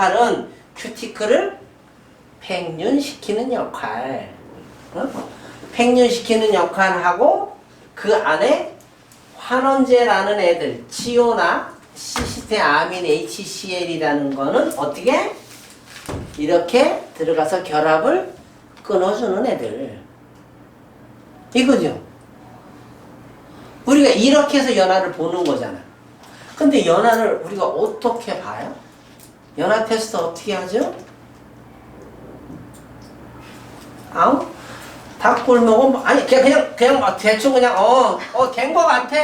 역할은 큐티클을 팽윤시키는 역할. 팽윤시키는 역할하고 그 안에 환원제라는 애들, 치오나 시스테 아민 HCl이라는 거는 어떻게? 이렇게 들어가서 결합을 끊어주는 애들. 이거죠. 우리가 이렇게 해서 연화를 보는 거잖아. 근데 연화를 우리가 어떻게 봐요? 연화 테스트 어떻게 하죠? 닭골목은 뭐, 아니 그냥 막 대충 그냥 된 거 같아.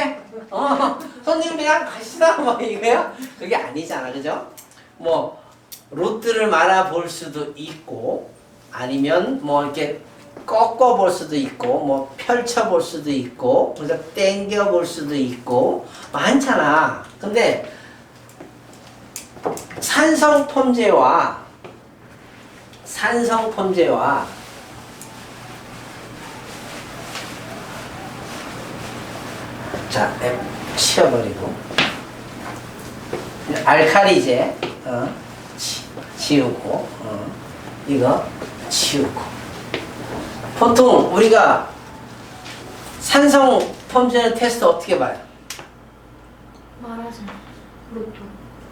손님 그냥 가시다 뭐 이거야? 그게 아니잖아, 그죠? 뭐 로트를 말아 볼 수도 있고 아니면 뭐 이렇게 꺾어 볼 수도 있고 뭐 펼쳐 볼 수도 있고 그래서 당겨 볼 수도 있고 많잖아. 근데 산성펌제와 자, 치워버리고 알칼리제 지우고 이거 지우고 보통 우리가 산성 펌제는 테스트 어떻게 봐요? 말하자. 로또.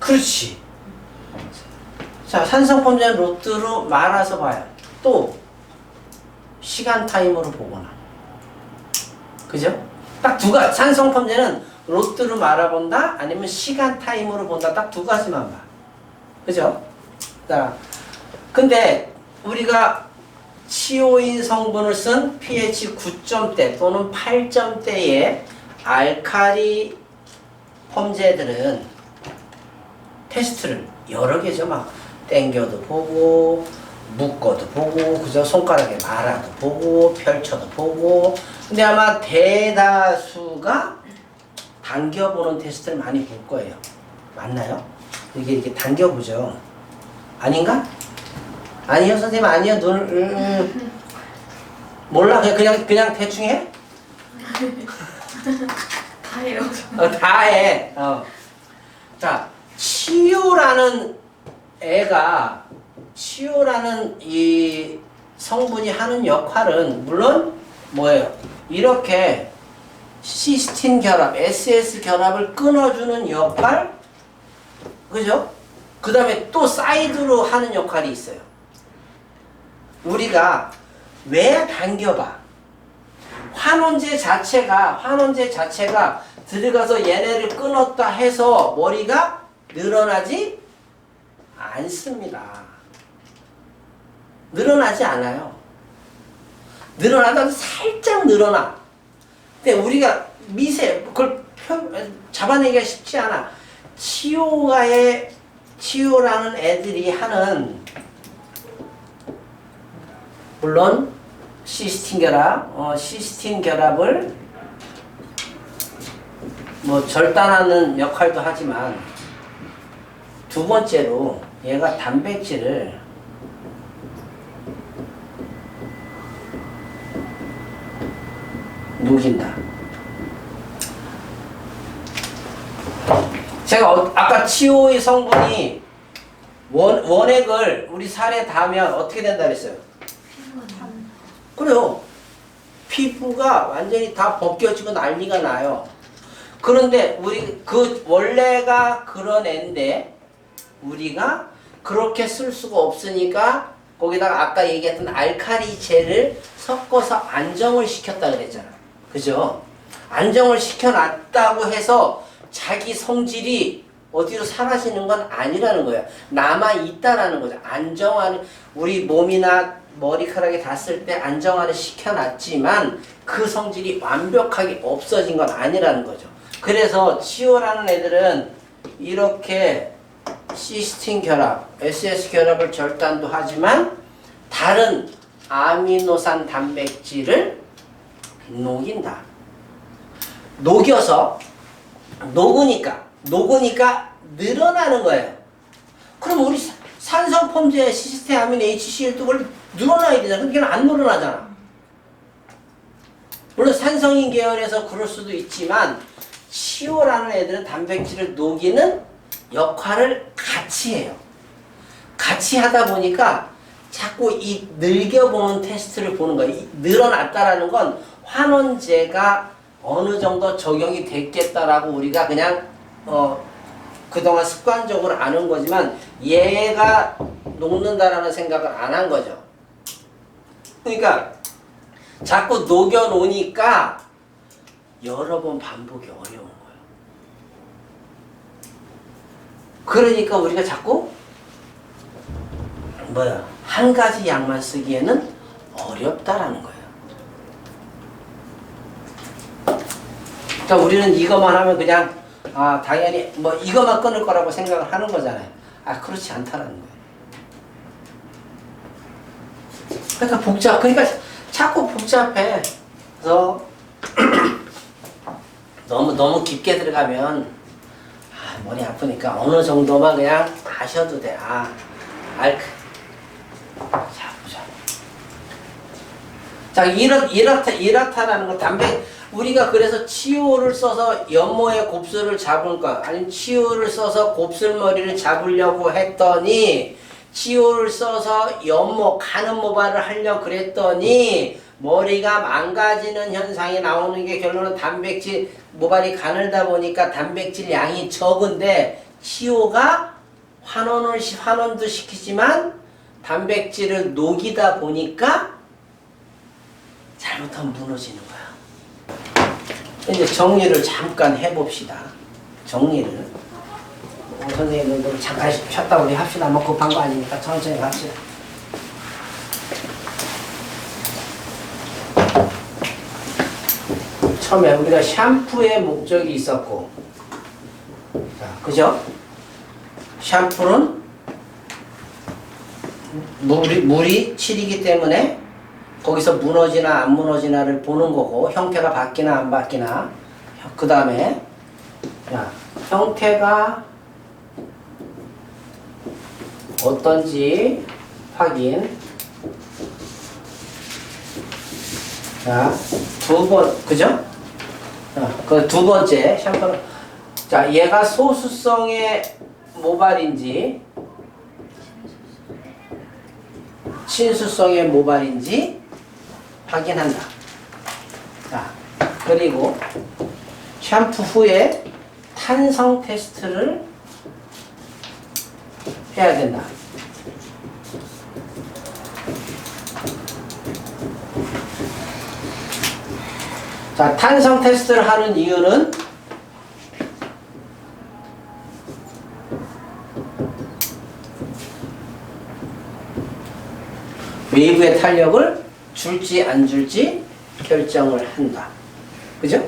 그렇지. 자, 산성 펌제는 로트로 말아서 봐요. 또 시간 타임으로 보거나. 그죠? 딱 두 가지. 산성 펌제는 로트로 말아본다 아니면 시간 타임으로 본다. 딱 두 가지만 봐. 그죠? 자, 근데 우리가 치오인 성분을 쓴 pH 9점대 또는 8점대의 알칼리 펌제들은 테스트를 여러 개죠. 막 당겨도 보고 묶어도 보고 그죠? 손가락에 말아도 보고 펼쳐도 보고. 근데 아마 대다수가 당겨보는 테스트를 많이 볼 거예요. 맞나요? 이게 이렇게 당겨보죠. 아닌가? 아니요, 선생님, 아니요. 몰라. 그냥 대충 해? 다 해요. 다 해. 자, 치유라는 이 성분이 하는 역할은 물론 뭐예요? 이렇게 시스틴 결합, SS 결합을 끊어주는 역할, 그죠? 그 다음에 또 사이드로 하는 역할이 있어요. 우리가 왜 당겨봐? 환원제 자체가 들어가서 얘네를 끊었다 해서 머리가 늘어나지 않습니다. 늘어나지 않아요. 늘어나도 살짝 늘어나. 근데 우리가 그걸 잡아내기가 쉽지 않아. 치오라는 애들이 하는 물론 시스틴 결합을 뭐 절단하는 역할도 하지만 두 번째로 얘가 단백질을 녹인다. 제가 아까 치오의 성분이 원액을 우리 살에 닿으면 어떻게 된다 그랬어요? 그래요. 피부가 완전히 다 벗겨지고 난리가 나요. 그런데 우리 원래가 그런 애인데 우리가 그렇게 쓸 수가 없으니까 거기다가 아까 얘기했던 알칼리제를 섞어서 안정을 시켰다 그랬잖아. 그죠? 안정을 시켜놨다고 해서 자기 성질이 어디로 사라지는 건 아니라는 거야. 남아있다라는 거죠. 안정화는 우리 몸이나 머리카락에 닿았을 때 안정화를 시켜놨지만 그 성질이 완벽하게 없어진 건 아니라는 거죠. 그래서 치오라는 애들은 이렇게 시스틴 결합, SS 결합을 절단도 하지만 다른 아미노산 단백질을 녹인다. 녹으니까 늘어나는 거예요. 그럼 우리 산성 펌제 시스테 아민 HCl도 원래 늘어나야 되잖아. 근데 걔는 안 늘어나잖아. 물론 산성인 계열에서 그럴 수도 있지만 치오라는 애들은 단백질을 녹이는 역할을 같이 해요. 같이 하다 보니까 자꾸 이 늘겨보는 테스트를 보는 거예요. 늘어났다라는 건 환원제가 어느 정도 적용이 됐겠다라고 우리가 그냥 그동안 습관적으로 아는 거지만 얘가 녹는다라는 생각을 안 한 거죠. 그러니까 자꾸 녹여놓으니까 여러 번 반복이 어려운 거예요. 그러니까 우리가 자꾸 한 가지 양만 쓰기에는 어렵다라는 거예요. 그러니까 우리는 이것만 하면 그냥 당연히 이것만 끊을 거라고 생각을 하는 거잖아요. 그렇지 않다라는 거예요. 그러니까 자꾸 복잡해. 그래서 너무 깊게 들어가면 머리 아프니까 어느 정도만 그냥 아셔도 돼. 자, 보자. 자, 이렇다라는 거 우리가 그래서 치오를 써서 연모의 곱슬을 잡을까? 아니면 치오를 써서 곱슬머리를 잡으려고 했더니 치오를 써서 연모, 가는 모발을 하려고 그랬더니 머리가 망가지는 현상이 나오는 게 결론은 단백질, 모발이 가늘다 보니까 단백질 양이 적은데 치오가 환원도 시키지만 단백질을 녹이다 보니까 잘못하면 무너지는 거야. 이제 정리를 잠깐 해봅시다. 정리를. 선생님들도 잠깐 쉬었다 우리 합시다. 뭐 급한 거 아니니까 천천히 합시다. 처음에 우리가 샴푸의 목적이 있었고, 자, 그죠? 샴푸는 물이 칠이기 때문에 거기서 무너지나 안 무너지나를 보는 거고, 형태가 바뀌나 안 바뀌나. 그 다음에 형태가 어떤지 확인. 자, 그죠? 그 두 번째 샴푸는, 자, 얘가 소수성의 모발인지 친수성의 모발인지 확인한다. 자, 그리고 샴푸 후에 탄성 테스트를 해야 된다. 자, 탄성 테스트를 하는 이유는 웨이브의 탄력을 줄지 안 줄지 결정을 한다. 그죠?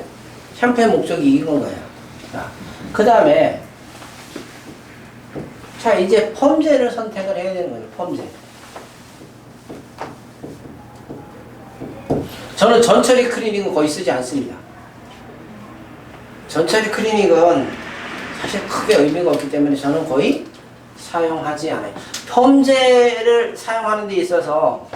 샴푸의 목적이 이건 거예요. 자, 그 다음에 자, 이제 펌제를 선택을 해야 되는 거예요. 펌제. 저는 전처리 클리닉은 거의 쓰지 않습니다. 전처리 클리닉은 사실 크게 의미가 없기 때문에 저는 거의 사용하지 않아요. 펌제를 사용하는 데 있어서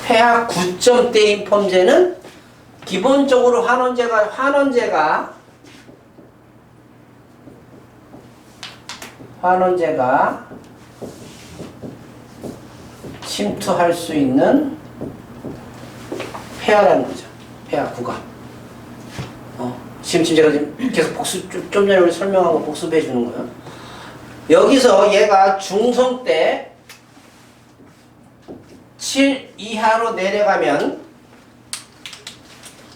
pH 9점대인 펌제는 기본적으로 환원제가 침투할 수 있는 pH라는 거죠. pH 구간. 지금 제가 계속 좀 전에 우리 설명하고 복습해 주는 거예요. 여기서 얘가 중성 때 7 이하로 내려가면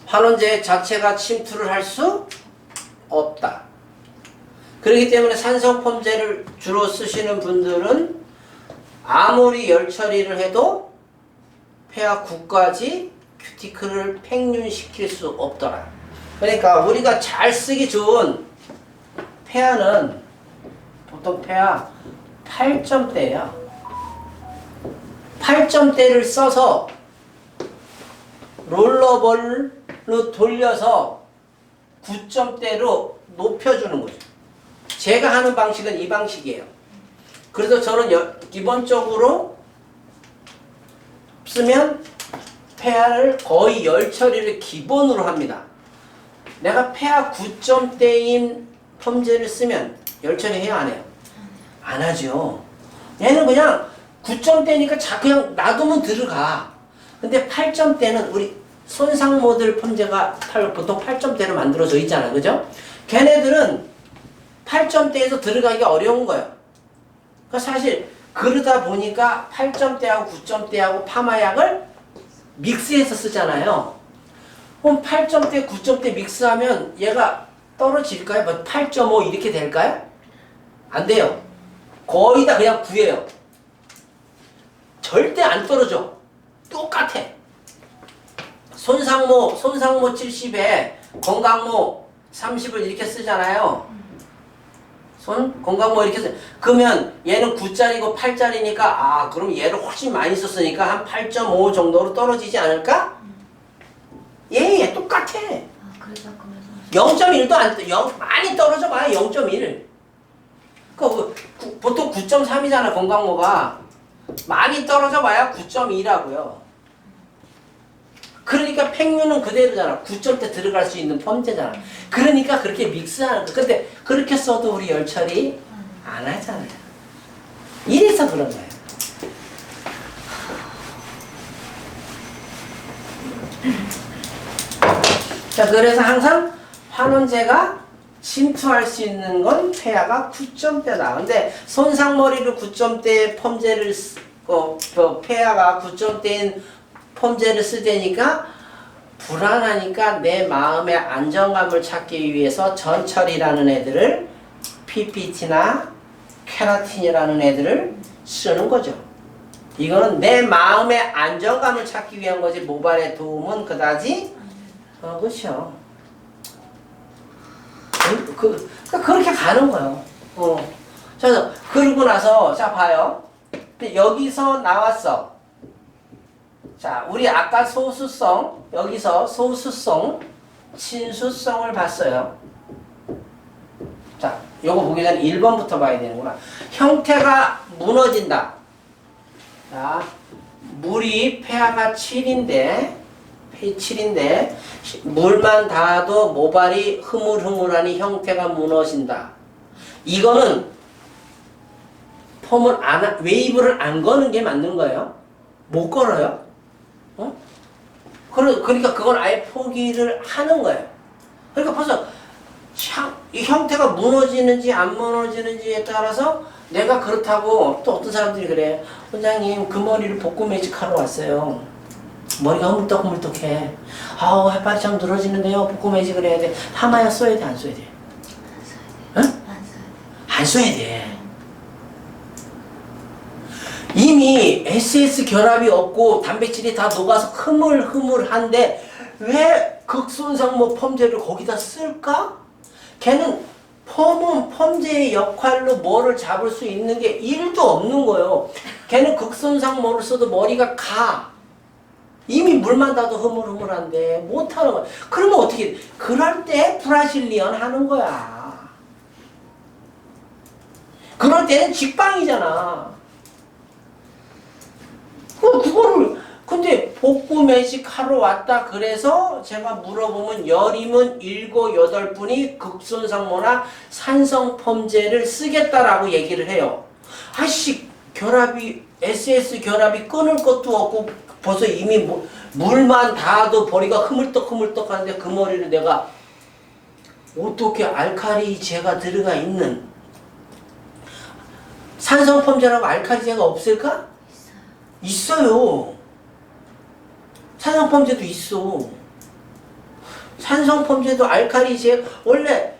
환원제 자체가 침투를 할 수 없다. 그렇기 때문에 산성 펌제를 주로 쓰시는 분들은 아무리 열 처리를 해도 pH 9까지 큐티클을 팽윤시킬 수 없더라. 그러니까 우리가 잘 쓰기 좋은 pH는 보통 pH 8점대예요. 8점대를 써서 롤러볼로 돌려서 9점대로 높여주는 거죠. 제가 하는 방식은 이 방식이에요. 그래서 저는 기본적으로 쓰면 pH를 거의 열 처리를 기본으로 합니다. 내가 폐하 9점대인 펌제를 쓰면 열 처리해야 안 해요? 안 하죠. 얘는 그냥 9점대니까 그냥 놔두면 들어가. 근데 8점대는 우리 손상모들 펌제가 보통 8점대로 만들어져 있잖아요. 그죠? 걔네들은 8점대에서 들어가기가 어려운 거예요. 그러니까 사실 그러다 보니까 8점대하고 9점대하고 파마약을 믹스해서 쓰잖아요. 그럼 8점대, 9점대 믹스하면 얘가 떨어질까요? 뭐 8.5 이렇게 될까요? 안 돼요. 거의 다 그냥 9예요. 절대 안 떨어져. 똑같아. 손상모 70에 건강모 30을 이렇게 쓰잖아요. 건강모 이렇게 쓰. 그러면 얘는 9짜리고 8짜리니까 그럼 얘를 훨씬 많이 썼으니까 한 8.5 정도로 떨어지지 않을까? 얘 똑같아. 그래서 그러면서 0.1도 많이 떨어져 봐요. 0.1. 보통 9.3이잖아 건강모가. 많이 떨어져 봐야 9.2라고요. 그러니까 팽유는 그대로잖아. 9점대 들어갈 수 있는 펌제잖아. 그러니까 그렇게 믹스하는 거. 근데 그렇게 써도 우리 열 처리 안 하잖아요. 이래서 그런 거예요. 자, 그래서 항상 환원제가 침투할 수 있는 건 폐하가 9점대다. 근데 손상머리를 9점대 펌제를 폐하가 9점대인 펌제를 쓰대니까 불안하니까 내 마음의 안정감을 찾기 위해서 전철이라는 애들을 PPT나 케라틴이라는 애들을 쓰는 거죠. 이거는 내 마음의 안정감을 찾기 위한 거지 모발의 도움은 그다지 그렇죠. 그렇게 가는 거예요. 자, 그러고 나서 자 봐요. 여기서 나왔어. 자, 우리 아까 소수성, 여기서 소수성, 친수성을 봤어요. 자, 요거 보기 전에 1번부터 봐야 되는구나. 형태가 무너진다. 자, 물이 pH가 7인데, 물만 닿아도 모발이 흐물흐물하니 형태가 무너진다. 이거는 웨이브를 안 거는 게 맞는 거예요. 못 걸어요. 그러니까 그건 아예 포기를 하는 거예요. 그러니까 벌써 이 형태가 무너지는지 안 무너지는지에 따라서 내가 그렇다고 또 어떤 사람들이 그래. 원장님 그 머리를 복구 매직하러 왔어요. 머리가 흐물떡흐물떡해. 해빨리 참 늘어지는데요. 복구 매직을 해야 돼. 파마약 써야 돼 안 써야 돼? 안 써야 돼. 이미 SS 결합이 없고 단백질이 다 녹아서 흐물흐물한데 왜 극손상모 펌제를 거기다 쓸까? 걔는 펌제의 역할로 뭐를 잡을 수 있는 게 1도 없는 거예요. 걔는 극손상모를 써도 머리가 가. 이미 물만 닿아도 흐물흐물한데 못하는 거야. 그러면 어떻게 그럴 때 브라질리언 하는 거야. 그럴 때는 직방이잖아. 근데 복구 매직 하러 왔다 그래서 제가 물어보면 열임은 7, 8분이 극손상모나 산성펌제를 쓰겠다라고 얘기를 해요. SS 결합이 끊을 것도 없고 벌써 이미 물만 닿아도 머리가 흐물떡흐물떡 하는데 그 머리를 내가 어떻게 알칼리제가 들어가 있는 산성펌제라고 알칼리제가 없을까? 있어요. 산성펌제도 있어. 산성펌제도 알칼리제 원래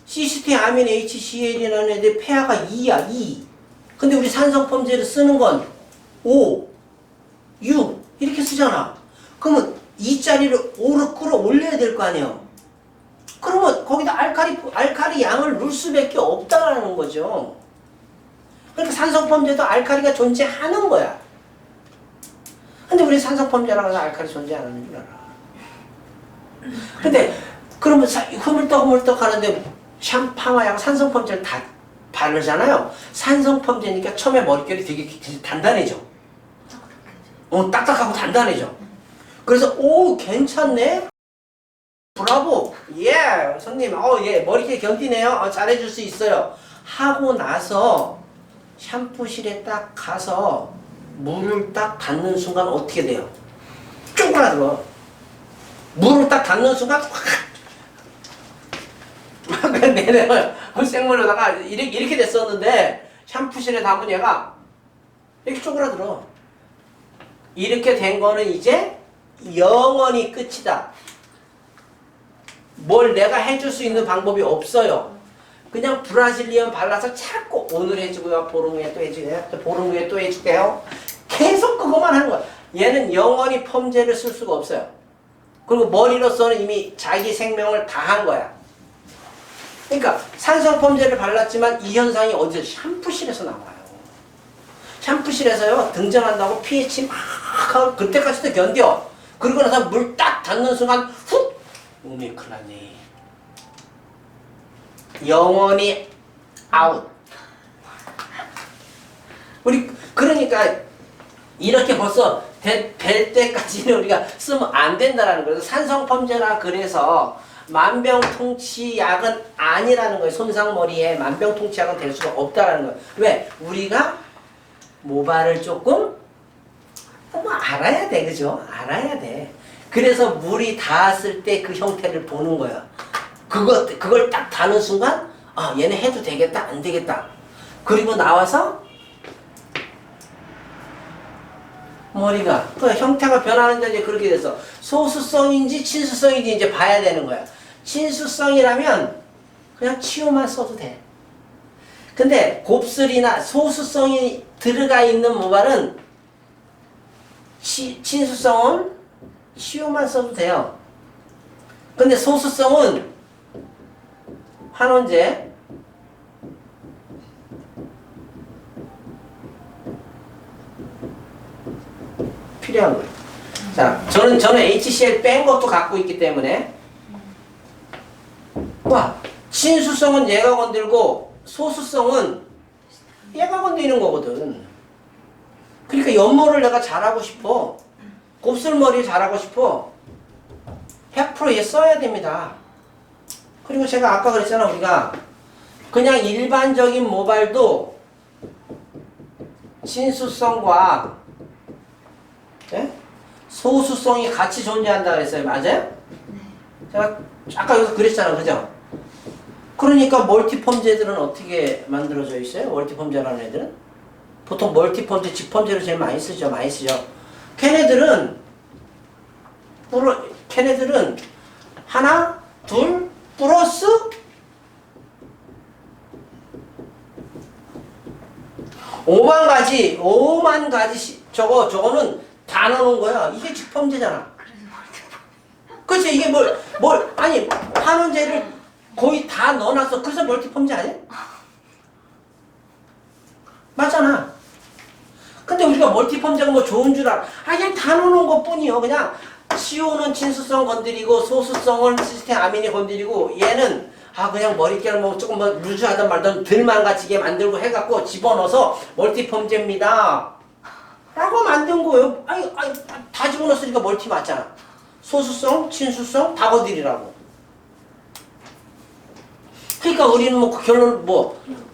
시스티아민 HCl이라는 애들 pH가 2야 2. 근데 우리 산성펌제를 쓰는 건 5, 6 이렇게 쓰잖아. 그러면 2짜리를 5로 끌어올려야 될 거 아니에요. 그러면 거기다 알칼리 양을 넣을 수밖에 없다라는 거죠. 그러니까 산성펌제도 알칼리가 존재하는 거야. 근데 우리 산성펌제라고 해서 알칼리 존재 안 하는 줄 알아. 근데 그러면 흐물떡흐물떡 하는데 샴파마약 산성펌제를 다 바르잖아요. 산성펌제니까 처음에 머릿결이 되게 단단해져. 딱딱하고 단단해져. 그래서 괜찮네? 브라보, 예, 손님, 예, 머리띠 견디네요. 잘해줄 수 있어요. 하고 나서 샴푸실에 딱 가서 물을 딱 닿는 순간 어떻게 돼요? 쪼그라들어. 물을 딱 닿는 순간 확 내려. 생물로다가 이렇게 됐었는데 샴푸실에 담은 얘가 이렇게 쪼그라들어. 이렇게 된 거는 이제 영원히 끝이다. 뭘 내가 해줄 수 있는 방법이 없어요. 그냥 브라질리언 발라서 자꾸 오늘 해주고요. 보름 후에 또 해주고요. 또 보름 후에 또 해줄게요. 계속 그것만 하는 거야. 얘는 영원히 펌제를 쓸 수가 없어요. 그리고 머리로서는 이미 자기 생명을 다 한 거야. 그러니까 산성 펌제를 발랐지만 이 현상이 어디서? 샴푸실에서 나와요. 샴푸실에서요. 등장한다고 pH 막 하고 그때까지도 견뎌. 그러고 나서 물 딱 닿는 순간 훅! 몸이 큰일 났네. 영원히 아웃. 우리 그러니까 이렇게 벌써 될 때까지는 우리가 쓰면 안 된다라는 거예요. 산성펌제라 그래서 만병통치약은 아니라는 거예요. 손상머리에 만병통치약은 될 수가 없다라는 거예요. 왜? 우리가 모발을 조금 알아야 돼. 그죠? 알아야 돼. 그래서 물이 닿았을 때 그 형태를 보는 거야. 그걸 딱 다는 순간 얘는 해도 되겠다 안 되겠다. 그리고 나와서 머리가 그 형태가 변하는데 이제 그렇게 돼서 소수성인지 친수성인지 이제 봐야 되는 거야. 친수성이라면 그냥 치유만 써도 돼. 근데 곱슬이나 소수성이 들어가 있는 모발은 친수성은 치유만 써도 돼요. 근데 소수성은 환원제 필요한 거예요. 자, 저는 HCl 뺀 것도 갖고 있기 때문에 친수성은 얘가 건들고 소수성은 얘가 건드리는 거거든. 그러니까 연모를 내가 잘하고 싶어. 곱슬머리 잘하고 싶어. 100% 얘 써야 됩니다. 그리고 제가 아까 그랬잖아. 우리가 그냥 일반적인 모발도 친수성과 소수성이 같이 존재한다 그랬어요. 맞아요? 제가 아까 여기서 그랬잖아. 그죠? 그러니까 멀티펌제들은 어떻게 만들어져 있어요? 멀티펌제라는 애들은? 보통 멀티펌제, 직펌제를 제일 많이 쓰죠. 걔네들은 하나, 둘, 플러스 오만 가지 저거는 다 넣는 거야. 이게 직펌제잖아. 그치? 이게 아니, 환원제를 거의 다 넣어놨어. 그래서 멀티펌제 아니야? 맞잖아. 근데 우리가 멀티펌제가 좋은 줄 알아. 그냥 다 넣어놓은 것 뿐이요. 그냥 CO는 친수성 건드리고 소수성은 시스템 아민이 건드리고 얘는 그냥 머릿결 조금 루즈하단 말든 덜 망가지게 만들고 해갖고 집어넣어서 멀티펌제입니다. 라고 만든 거예요. 아니, 다 집어넣었으니까 멀티 맞잖아. 소수성, 친수성 다 건드리라고. 그러니까 우리는 결론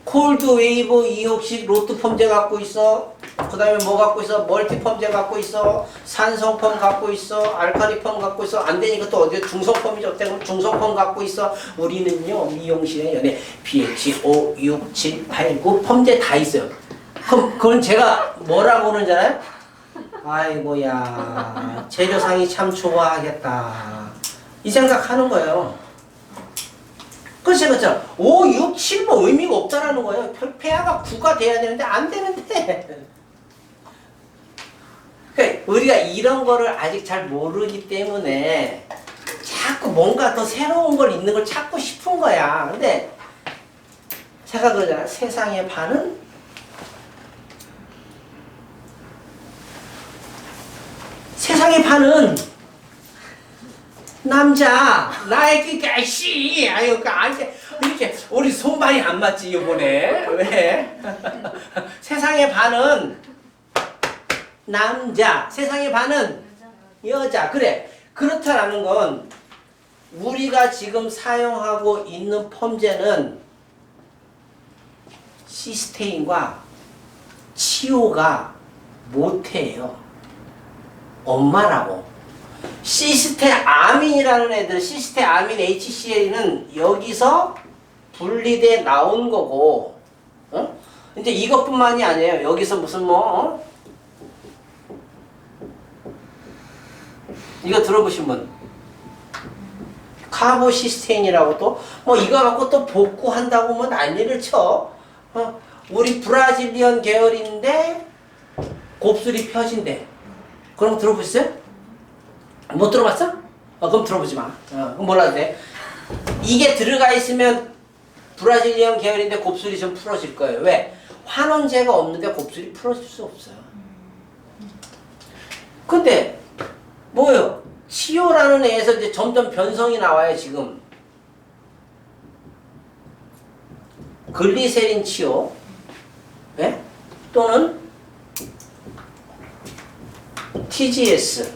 콜드 웨이브 이옥식 로트 펌제 갖고 있어. 그 다음에 뭐 갖고 있어? 멀티 펌제 갖고 있어. 산성 펌 갖고 있어. 알카리 펌 갖고 있어. 안 되니까 또 어디 중성 펌이죠. 어때? 그럼 중성 펌 갖고 있어. 우리는요 미용실에 연애 pH 5, 6, 7, 8, 9 펌제 다 있어요. 그럼 그건 제가 뭐라고 그러는 줄 알아요? 아이고야 재료상이 참 좋아하겠다. 이 생각하는 거예요. 그래서 제가 5, 6, 7 의미가 없다라는 거예요. 폐하가 9가 돼야 되는데 안 되는데. 그러니까 우리가 이런 거를 아직 잘 모르기 때문에 자꾸 뭔가 더 새로운 걸 있는 걸 찾고 싶은 거야. 근데 제가 그러잖아. 세상의 반은 남자 나의 씨 아유 이렇게 우리 손발이 안 맞지 이번에 왜 세상의 반은 남자 세상의 반은 여자 그래 그렇다라는 건 우리가 지금 사용하고 있는 펌제는 시스테인과 치오가 모태예요. 엄마라고. 시스테아민이라는 애들, 시스테아민 HCl은 여기서 분리돼 나온 거고, 어? 이제 이것뿐만이 아니에요. 여기서 무슨 이거 들어보신 분? 카보시스테인이라고 또 이거 갖고 또 복구한다고 난리를 쳐. 우리 브라질리언 계열인데 곱슬이 펴진대. 그럼 들어보셨어요? 못 들어봤어? 그럼 들어보지 마. 그럼 몰라도 돼. 이게 들어가 있으면 브라질리언 계열인데 곱슬이 좀 풀어질 거예요. 왜? 환원제가 없는데 곱슬이 풀어질 수 없어요. 근데 뭐예요? 치오라는 애에서 이제 점점 변성이 나와요, 지금. 글리세린 치오, 네? 또는 TGS.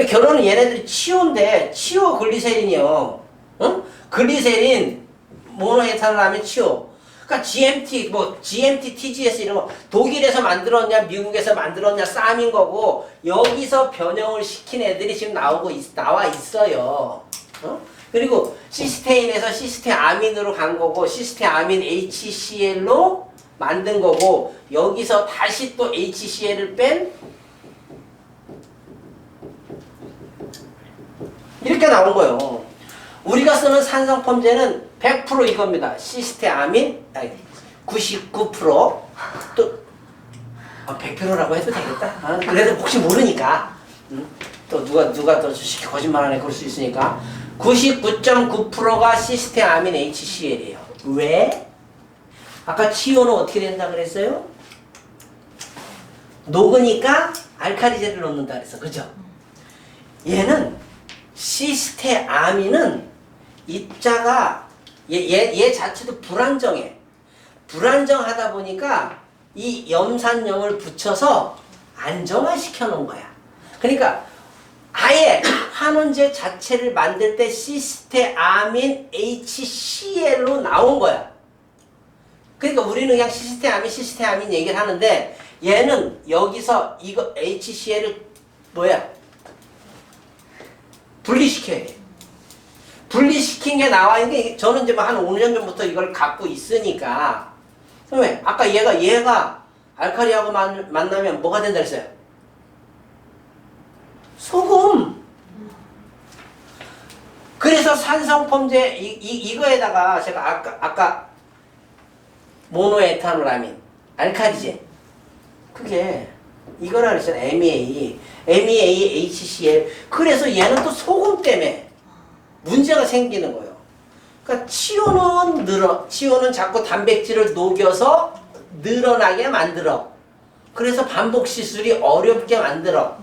결론은 얘네들이 치오인데, 치오 글리세린이요. 응? 글리세린, 모노에탄올하면 치오. 그러니까 GMT, TGS 이런 거 독일에서 만들었냐, 미국에서 만들었냐 싸움인 거고, 여기서 변형을 시킨 애들이 지금 나와 있어요. 그리고 시스테인에서 시스테아민으로 간 거고, 시스테아민 HCl로 만든 거고, 여기서 다시 또 HCl을 뺀 이렇게 나온 거예요. 우리가 쓰는 산성 펌제는 100% 이겁니다. 시스테아민 99% 또 100%라고 해도 되겠다. 그래도 혹시 모르니까 또 누가 또 거짓말하네 그럴 수 있으니까 99.9%가 시스테아민 HCl이에요. 왜? 아까 치오는 어떻게 된다 그랬어요? 녹으니까 알칼리제를 넣는다 그랬어. 그죠? 얘는 시스테아민은 입자가 얘 자체도 불안정해. 불안정하다 보니까 이 염산염을 붙여서 안정화시켜 놓은 거야. 그러니까 아예 환원제 자체를 만들 때 시스테아민 HCl로 나온 거야. 그러니까 우리는 그냥 시스테아민 얘기를 하는데 얘는 여기서 이거 HCl을 분리시켜야 돼. 분리시킨 게 나와 있는 게 저는 이제 한 5년 전부터 이걸 갖고 있으니까. 왜? 아까 얘가 알칼리하고 만나면 뭐가 된다 그랬어요? 소금. 그래서 산성펌제 이거에다가 제가 아까 모노에탄올아민 알칼리제 그게 이거라 그랬잖아요. MEA, HCl. 그래서 얘는 또 소금 때문에 문제가 생기는 거예요. 그러니까 치오는 자꾸 단백질을 녹여서 늘어나게 만들어. 그래서 반복 시술이 어렵게 만들어.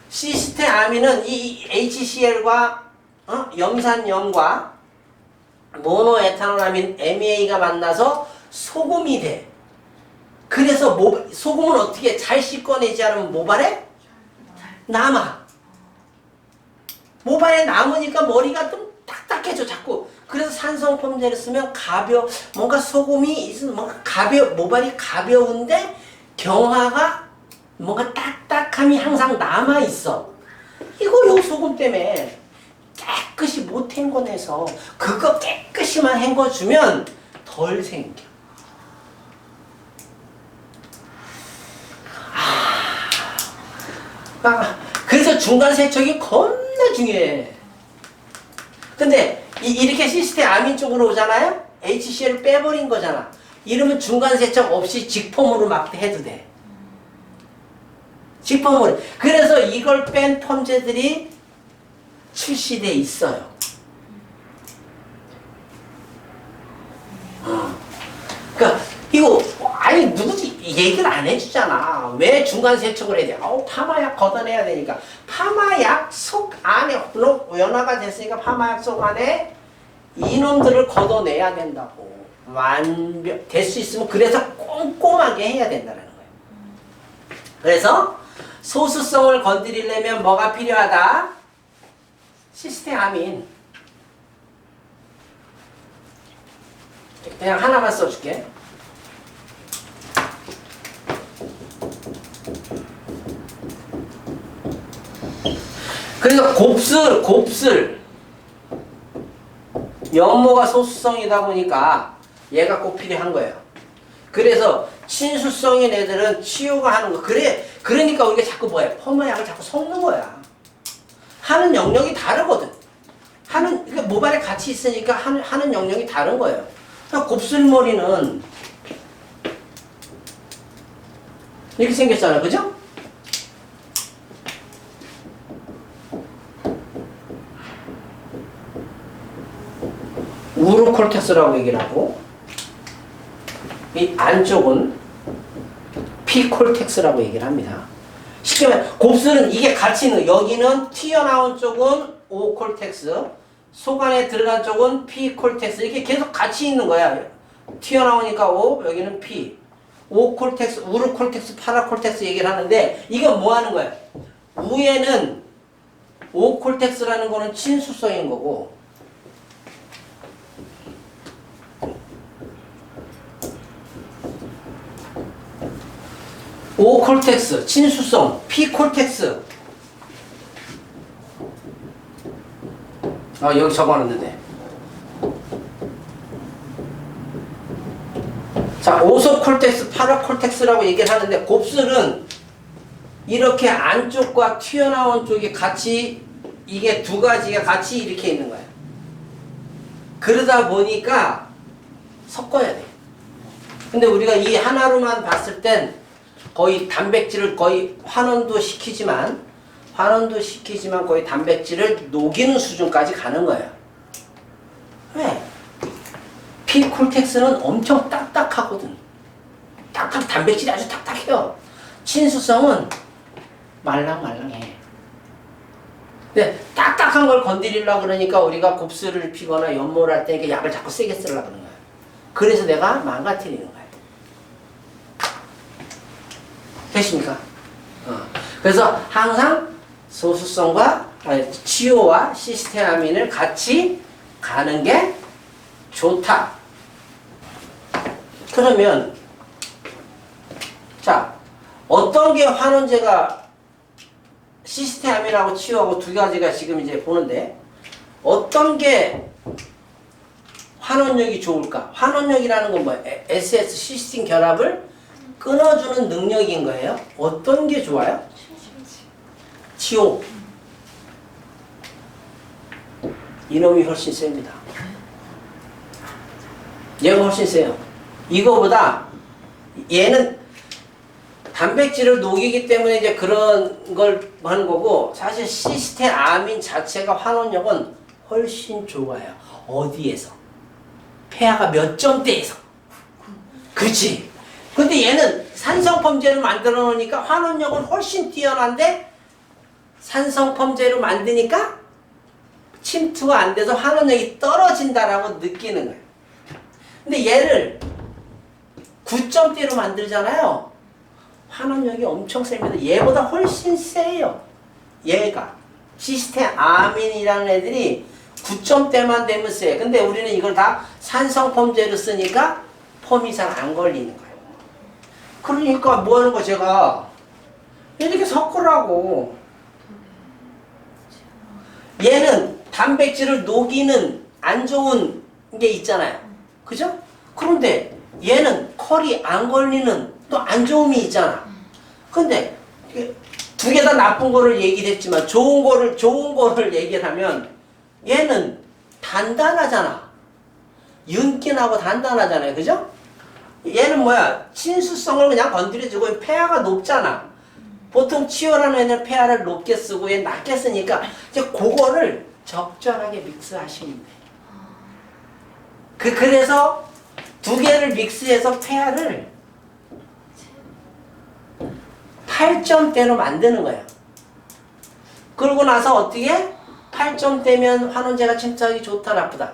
시스테아민은 이 HCl과 염산염과 모노에탄올아민 MEA가 만나서 소금이 돼. 그래서 소금은 어떻게 잘 씻어내지 않으면 모발에 남아. 모발에 남으니까 머리가 좀 딱딱해져 자꾸. 그래서 산성펌제를 쓰면 뭔가 소금이 있으면 모발이 가벼운데 경화가 뭔가 딱딱함이 항상 남아 있어. 이거 소금 때문에 깨끗이 못 헹궈내서 그거 깨끗이만 헹궈주면 덜 생겨. 그래서 중간 세척이 겁나 중요해. 근데 이렇게 시스테아민 쪽으로 오잖아요? HCl을 빼버린 거잖아. 이러면 중간 세척 없이 직폼으로 막 해도 돼. 직폼으로. 그래서 이걸 뺀 펌제들이 출시돼 있어요. 그러니까 이거 누구지 얘기를 안 해주잖아. 왜 중간 세척을 해야 돼? 파마약 걷어내야 되니까. 파마약 속 안에 연화가 됐으니까 파마약 속 안에 이놈들을 걷어내야 된다고. 될 수 있으면 그래서 꼼꼼하게 해야 된다는 거예요. 그래서 소수성을 건드리려면 뭐가 필요하다? 시스테아민. 그냥 하나만 써줄게. 그래서 곱슬 연모가 소수성이다 보니까 얘가 꼭 필요한 거예요. 그래서 친수성인 애들은 치유가 하는 거. 그러니까 우리가 자꾸 뭐해? 펌약을 자꾸 섞는 거야. 하는 영역이 다르거든. 그러니까 모발에 같이 있으니까 하는 영역이 다른 거예요. 그러니까 곱슬머리는 이렇게 생겼잖아. 그죠? 우로콜텍스라고 얘기를 하고, 이 안쪽은 피콜텍스라고 얘기를 합니다. 쉽게 말하면 곱슬은 이게 같이 있는, 여기는 튀어나온 쪽은 오콜텍스, 속 안에 들어간 쪽은 피콜텍스, 이렇게 계속 같이 있는 거야. 튀어나오니까 O, 여기는 P. 오콜텍스, 우르콜텍스, 파라콜텍스 얘기를 하는데, 이건 뭐 하는 거야? 위에는 오콜텍스라는 거는 친수성인 거고, 오콜텍스, 친수성, 피콜텍스. 여기 적어놨는데. 자, 오소콜텍스, 파라콜텍스라고 얘기를 하는데, 곱슬은 이렇게 안쪽과 튀어나온 쪽이 같이, 이게 두 가지가 같이 이렇게 있는 거야. 그러다 보니까 섞어야 돼. 근데 우리가 이 하나로만 봤을 땐 거의 단백질을 거의 환원도 시키지만 거의 단백질을 녹이는 수준까지 가는 거예요. 왜? 피콜텍스는 엄청 딱딱하거든. 단백질이 아주 딱딱해요. 친수성은 말랑말랑해. 근데 딱딱한 걸 건드리려고 그러니까 우리가 곱슬을 피거나 연모를 할 때 이렇게 약을 자꾸 세게 쓰려고 그러는 거야. 그래서 내가 망가뜨리는 거야. 되십니까? 그래서 항상 소수성과 치오와 시스테아민을 같이 가는 게 좋다. 그러면 자, 어떤 게 환원제가 시스테아민하고 치오하고 두 가지가 지금 이제 보는데, 어떤 게 환원력이 좋을까? 환원력이라는 건 뭐예요? SS 시스틴 결합을 끊어주는 능력인 거예요. 어떤 게 좋아요? 치오. 이놈이 훨씬 셉니다. 얘가 훨씬 세요. 이거보다 얘는 단백질을 녹이기 때문에 이제 그런 걸 하는 거고, 사실 시스테아민 자체가 환원력은 훨씬 좋아요. 어디에서? 폐하가 몇 점대에서. 그렇지. 근데 얘는 산성펌제를 만들어 놓으니까 환원력은 훨씬 뛰어난데, 산성펌제로 만드니까 침투가 안 돼서 환원력이 떨어진다라고 느끼는 거예요. 근데 얘를 9점대로 만들잖아요. 환원력이 엄청 셉니다. 얘보다 훨씬 세요. 얘가 시스테아민이라는 애들이 9점대만 되면 세. 근데 우리는 이걸 다 산성펌제로 쓰니까 펌이 잘 안 걸리는 거예요. 그러니까 뭐 하는 거 제가 이렇게 섞으라고. 얘는 단백질을 녹이는 안 좋은 게 있잖아요. 그죠? 그런데 얘는 컬이 안 걸리는 또 안 좋음이 있잖아. 근데 두 개 다 나쁜 거를 얘기를 했지만 좋은 거를 얘기를 하면 얘는 단단하잖아. 윤기나고 단단하잖아요. 그죠? 얘는 뭐야? 친수성을 그냥 건드려주고 폐하가 높잖아. 보통 치유라는 애는 폐하를 높게 쓰고 얘 낮게 쓰니까 이제 그거를 적절하게 믹스하시면 돼. 그래서 두 개를 믹스해서 폐하를 8점대로 만드는 거예요. 그러고 나서 어떻게? 8점대면 환원제가 침투하기 좋다 나쁘다?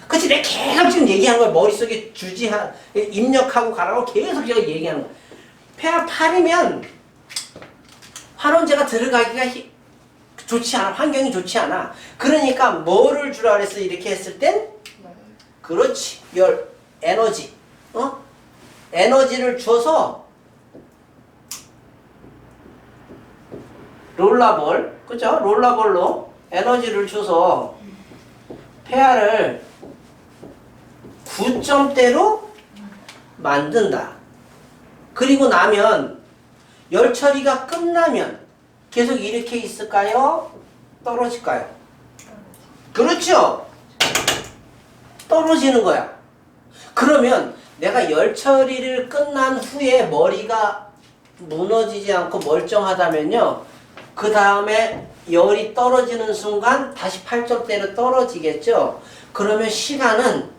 그치, 내가 계속 지금 얘기한 걸 머릿속에 입력하고 가라고 계속 제가 얘기하는 거야. 폐하 8이면 환원제가 들어가기가 좋지 않아. 환경이 좋지 않아. 그러니까 뭐를 주라 그랬어? 이렇게 했을 땐 그렇지. 열, 에너지. 에너지를 줘서 롤라볼, 그죠? 롤라볼로 에너지를 줘서 폐하를 9점대로 만든다. 그리고 나면 열 처리가 끝나면 계속 이렇게 있을까요? 떨어질까요? 그렇죠? 떨어지는 거야. 그러면 내가 열 처리를 끝난 후에 머리가 무너지지 않고 멀쩡하다면요. 그 다음에 열이 떨어지는 순간 다시 8점대로 떨어지겠죠? 그러면 시간은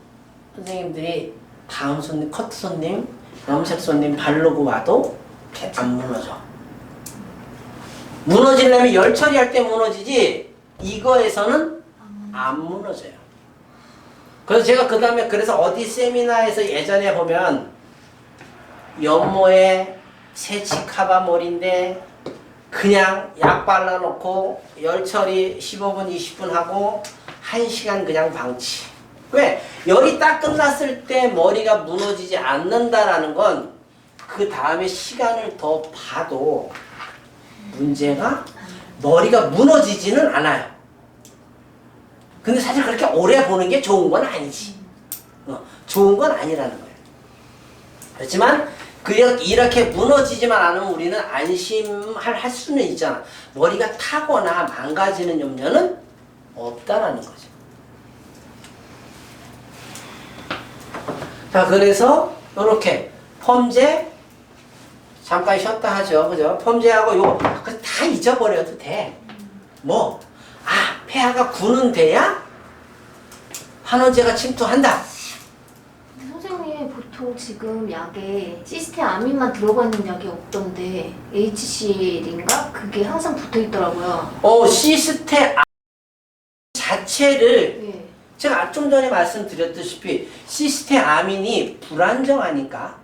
선생님들이 다음 손님, 커트 손님, 염색 손님 바르고 와도 이렇게 안 무너져. 무너지려면 열 처리할 때 무너지지 이거에서는 안 무너져요. 그래서 제가 그 다음에 그래서 어디 세미나에서 예전에 보면 연모에 새치 카바몰인데 그냥 약 발라놓고 열 처리 15분 20분 하고 1시간 그냥 방치. 왜? 열이 딱 끝났을 때 머리가 무너지지 않는다라는 건 그 다음에 시간을 더 봐도 문제가 머리가 무너지지는 않아요. 근데 사실 그렇게 오래 보는 게 좋은 건 아니지. 좋은 건 아니라는 거예요. 그렇지만 이렇게 무너지지만 않으면 우리는 안심할 수는 있잖아. 머리가 타거나 망가지는 염려는 없다라는 거죠. 자, 그래서 이렇게 펌제 잠깐 쉬었다 하죠. 그죠? 펌제하고 요거 다 잊어버려도 돼. 뭐, 폐하가 구는 돼야 환원제가 침투한다. 근데 선생님 보통 지금 약에 시스테아민만 들어가 있는 약이 없던데 HCL인가? 그게 항상 붙어 있더라고요. 시스테 자체를 네. 제가 좀 전에 말씀드렸다시피 시스테아민이 불안정하니까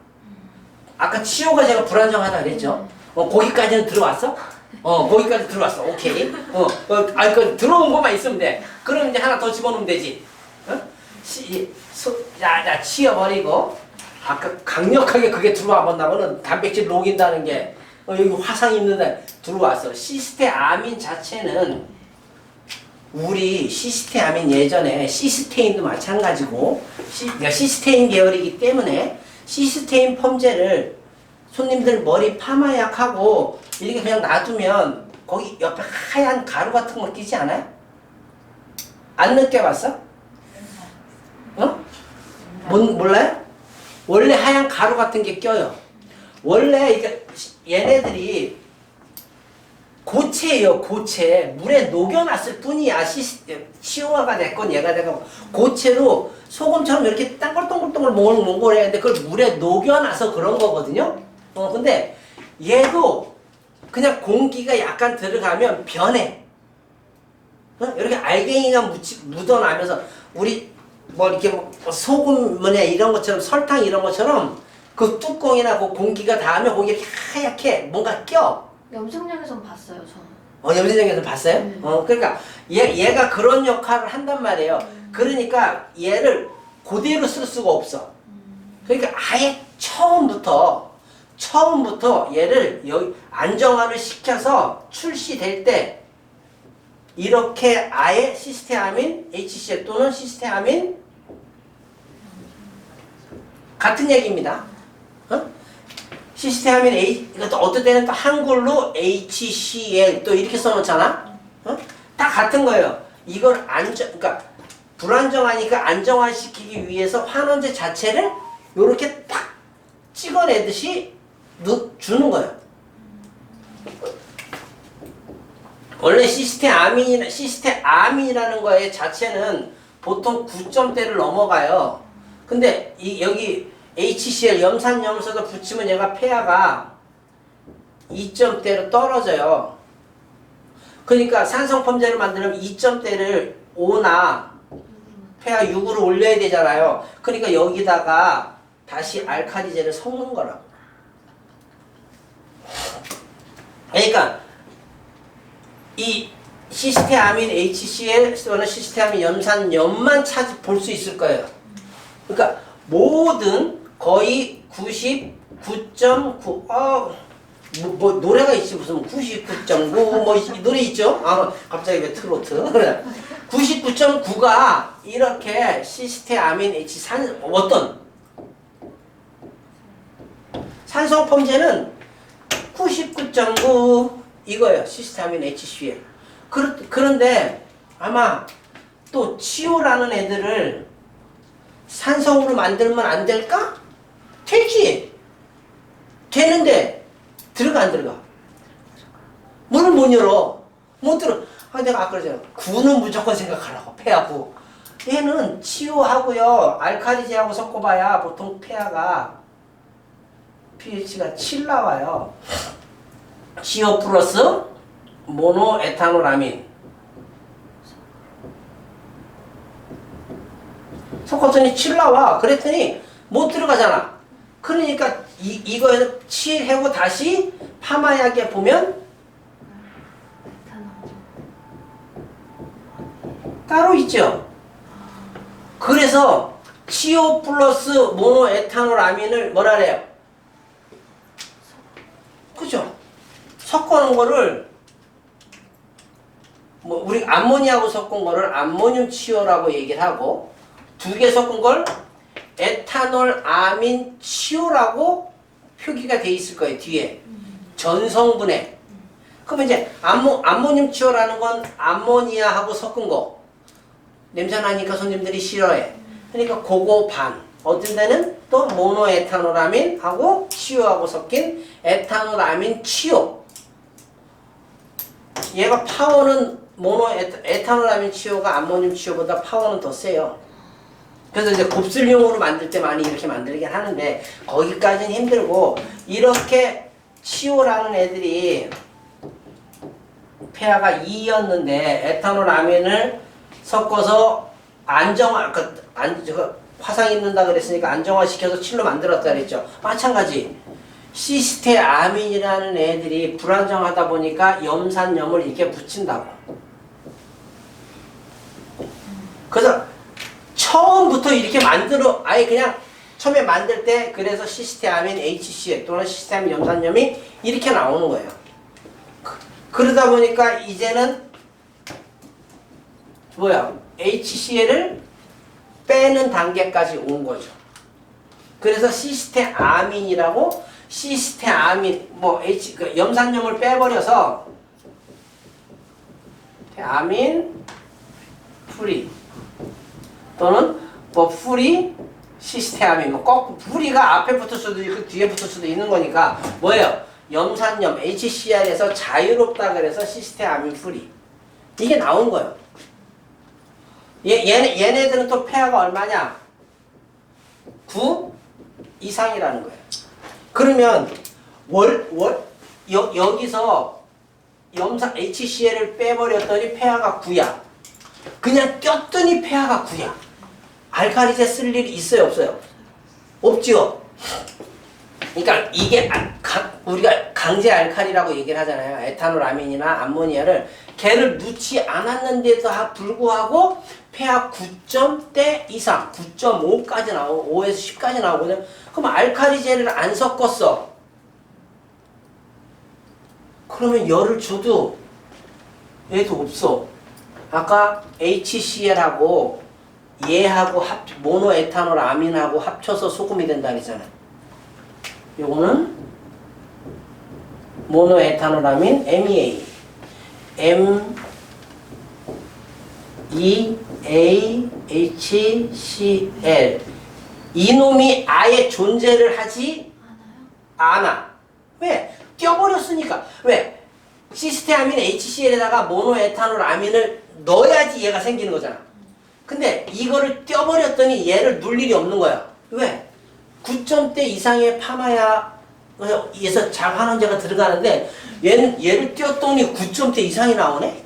아까 치료가 제가 불안정하다 그랬죠. 거기까지는 들어왔어? 거기까지 들어왔어. 오케이. 그 들어온 것만 있으면 돼. 그럼 이제 하나 더 집어넣으면 되지. 치워버리고 아까 강력하게 그게 들어와 본다고는 단백질 녹인다는 게 여기 화상 입는데 들어왔어. 시스테아민 자체는 우리 시스테아민 예전에 시스테인도 마찬가지고 시스테인 계열이기 때문에 시스테인 펌제를 손님들 머리 파마약하고 이렇게 그냥 놔두면 거기 옆에 하얀 가루 같은 거 끼지 않아요? 안 느껴봤어? 몰라요? 원래 하얀 가루 같은 게 껴요. 원래 이게 얘네들이 고체예요, 고체. 물에 녹여놨을 뿐이야. 치오화가 됐건 얘가 됐건 고체로 소금처럼 이렇게 땅글동글동글 몽골해야 돼. 그걸 물에 녹여놔서 그런 거거든요. 근데 얘도 그냥 공기가 약간 들어가면 변해. 이렇게 알갱이가 묻어나면서 우리 이렇게 소금 이런 것처럼 설탕 이런 것처럼 그 뚜껑이나 그 공기가 닿으면 거기에 하얗게 뭔가 껴. 염색약에선 봤어요, 저는. 염색약에서 봤어요? 그러니까 얘가 그런 역할을 한단 말이에요. 그러니까 얘를 그대로 쓸 수가 없어. 그러니까 아예 처음부터 얘를 여기 안정화를 시켜서 출시될 때 이렇게 아예 시스테아민 HCl 또는 시스테아민 같은 얘기입니다. 시스테아민 이것도 어떨 때는 또 한글로 HCl 또 이렇게 써놓잖아. 다 같은 거예요. 이걸 그러니까 불안정하니까 안정화시키기 위해서 환원제 자체를 이렇게 딱 찍어내듯이 주는 거예요. 원래 시스테아민이라는 거의 자체는 보통 9점대를 넘어가요. 근데 여기 HCl 염산염소도 붙이면 얘가 폐하가 2점대로 떨어져요. 그러니까 산성펌제를 만들면 2점대를 5나 폐하 6으로 올려야 되잖아요. 그러니까 여기다가 다시 알카리제를 섞는 거라고. 그러니까 이 시스테아민 HCl 또는 시스테아민 염산염만 볼 수 있을 거예요. 그러니까 모든 거의 99.9 뭐 노래가 있지 무슨 99.9 뭐 노래 있죠? 아 갑자기 왜 트로트? 99.9가 이렇게 시스테아민 H 어떤 산성 펌제는 99.9 이거예요. 시스테아민 HCl. 그런데 아마 또 치오라는 애들을 산성으로 만들면 안 될까? 되지. 되는데 들어가 안 들어가? 문을 못 열어. 못 들어. 내가 아까 그랬잖아. 구는 무조건 생각하라고. 폐하고. 얘는 치오하고요. 알카리제하고 섞어봐야 보통 폐하가 pH가 7 나와요. 치오 플러스 모노에탄올아민. 섞었더니 7 나와. 그랬더니 못 들어가잖아. 그러니까 이거에서 7 하고 다시 파마약에 보면 따로 있죠. 그래서 치오 플러스 모노에탄올아민을 뭐라 그래요? 그죠? 섞어놓은 거를 뭐 우리 암모니아하고 섞은 거를 암모늄 치오라고 얘기를 하고 두 개 섞은 걸 에탄올 아민 치오라고 표기가 돼 있을 거예요. 뒤에 전성분해. 그러면 이제 암모늄 치오라는 건 암모니아하고 섞은 거. 냄새 나니까 손님들이 싫어해. 그러니까 그거 반. 어떤 데는 또 모노에탄올아민하고 치오하고 섞인 에탄올아민 치오. 얘가 파워는 에탄올아민 치오가 암모늄 치오보다 파워는 더 세요. 그래서 이제 곱슬용으로 만들 때 많이 이렇게 만들긴 하는데 거기까지는 힘들고 이렇게 치오라는 애들이 폐하가 2였는데 에탄올아민을 섞어서 화상 입는다 그랬으니까 안정화시켜서 7로 만들었다 그랬죠. 마찬가지 시스테아민이라는 애들이 불안정하다 보니까 염산염을 이렇게 붙인다고. 그래서 처음부터 이렇게 아예 그냥 처음에 만들 때 그래서 시스테아민 HCl 또는 시스테아민 염산염이 이렇게 나오는 거예요. 그러다 보니까 이제는 HCl을 빼는 단계까지 온 거죠. 그래서 시스테아민이라고 시스테아민 염산염을 빼버려서 아민 프리 또는 프리 시스테아민 프리가 앞에 붙을 수도 있고 뒤에 붙을 수도 있는 거니까 뭐예요? 염산염 HCl에서 자유롭다 그래서 시스테아민 프리 이게 나온 거예요. 얘네들은 또 폐하가 얼마냐? 9 이상이라는 거예요. 그러면 여기서 염산 HCl을 빼버렸더니 폐하가 9야. 그냥 꼈더니 폐하가 9야. 알카리제 쓸 일이 있어요, 없어요? 없죠. 그러니까 이게 우리가 강제 알칼리라고 얘기를 하잖아요. 에탄올아민이나 암모니아를 걔를 넣지 않았는데도 불구하고 폐하 9점대 이상, 9.5까지 나오고 5에서 10까지 나오거든요. 그럼 알칼리제를 안 섞었어. 그러면 열을 줘도 얘도 없어. 아까 HCl하고 얘하고 모노에탄올아민하고 합쳐서 소금이 된다 그랬잖아요. 요거는 모노에탄올아민 MEA MEAHCl 이놈이 아예 존재를 하지 않아. 왜? 껴버렸으니까. 왜? 시스테아민 HCl에다가 모노에탄올아민을 넣어야지 얘가 생기는 거잖아. 근데 이거를 껴버렸더니 얘를 눌 일이 없는 거야. 왜? 9점대 이상의 파마야에서 자환원제가 들어가는데 얘를 띄웠더니 9점대 이상이 나오네?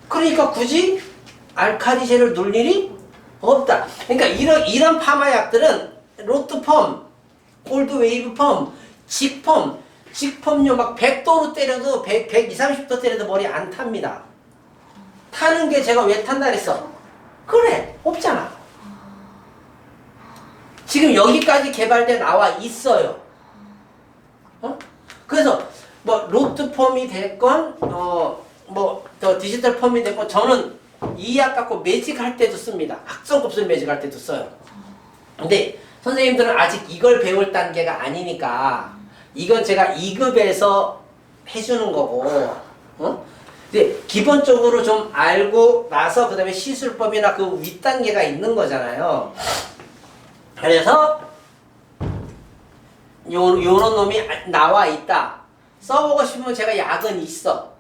그러니까 굳이 알카리제를 넣을 일이 없다. 그러니까 이런 파마약들은 로트펌, 골드웨이브펌, 직펌요 막 100도로 때려도 120, 30도 때려도 머리 안 탑니다. 타는 게 제가 왜 탄다 그랬어? 그래 없잖아. 지금 여기까지 개발돼 나와 있어요. 그래서 뭐 로트 폼이 됐건 뭐 더 디지털 폼이 됐건 저는 이 약 갖고 매직할 때도 씁니다. 학성급수를 매직할 때도 써요. 근데 선생님들은 아직 이걸 배울 단계가 아니니까 이건 제가 2급에서 해주는 거고, 근데 기본적으로 좀 알고 나서 그 다음에 시술법이나 그 윗단계가 있는 거잖아요. 그래서 요런 놈이 나와 있다. 써보고 싶으면 제가 약은 있어.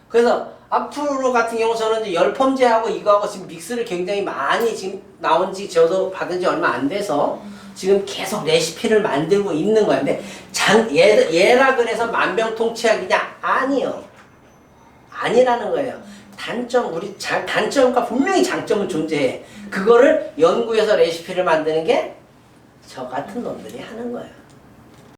그래서 앞으로 같은 경우 저는 이제 열펌제하고 이거하고 지금 믹스를 굉장히 많이 지금 나온 지 저도 받은 지 얼마 안 돼서 지금 계속 레시피를 만들고 있는 거야. 근데 얘라 그래서 만병통치약이냐? 아니요. 아니라는 거예요. 단점과 분명히 장점은 존재해. 그거를 연구해서 레시피를 만드는 게 저 같은 놈들이 하는 거예요.